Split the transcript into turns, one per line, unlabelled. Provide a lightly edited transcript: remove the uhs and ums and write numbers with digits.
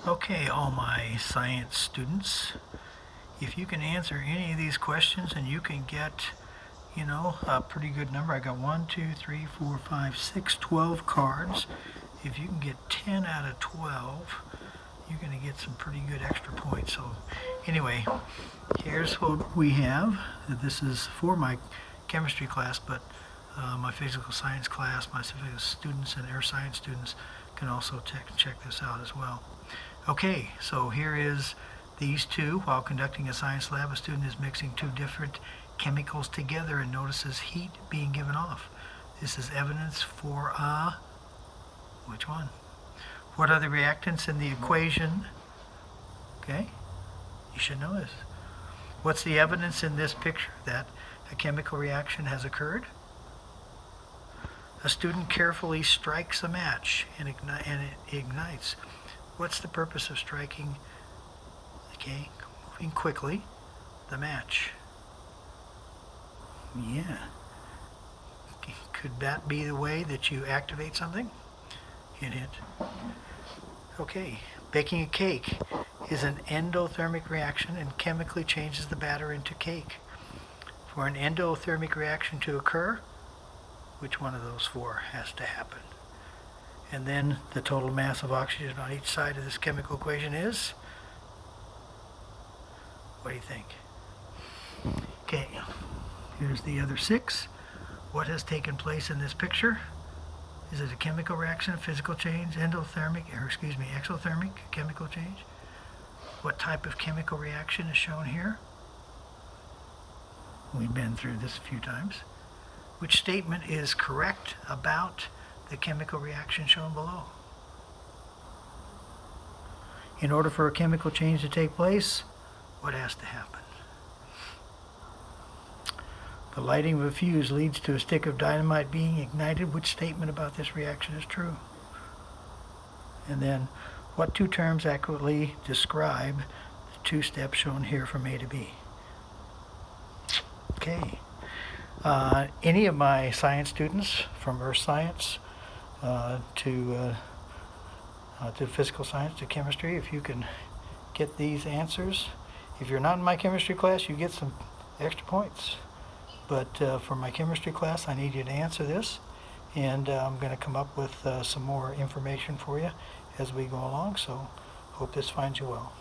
Okay, all my science students, if you can answer any of these questions and you can get, a pretty good number. I got 1, 2, 3, 4, 5, 6, 12 cards. If you can get 10 out of 12, you're going to get some pretty good extra points. So anyway, here's what we have. This is for my chemistry class, but my physical science class, my physical students and earth science students can also check this out as well. Okay, so here is these two. While conducting a science lab, a student is mixing two different chemicals together and notices heat being given off. This is evidence for which one? What are the reactants in the equation? Okay, you should know this. What's the evidence in this picture that a chemical reaction has occurred? A student carefully strikes a match and it ignites. What's the purpose of striking, moving quickly, the match? Yeah. Could that be the way that you activate something? Hint. Okay, baking a cake is an endothermic reaction and chemically changes the batter into cake. For an endothermic reaction to occur, which one of those four has to happen? And then the total mass of oxygen on each side of this chemical equation is? What do you think? Okay, here's the other six. What has taken place in this picture? Is it a chemical reaction, a physical change, exothermic chemical change? What type of chemical reaction is shown here? We've been through this a few times. Which statement is correct about the chemical reaction shown below? In order for a chemical change to take place, what has to happen? The lighting of a fuse leads to a stick of dynamite being ignited. Which statement about this reaction is true? And then, what two terms accurately describe the two steps shown here from A to B? Okay. Any of my science students, from earth science to physical science to chemistry, if you can get these answers. If you're not in my chemistry class, you get some extra points. But for my chemistry class, I need you to answer this, and I'm going to come up with some more information for you as we go along, so hope this finds you well.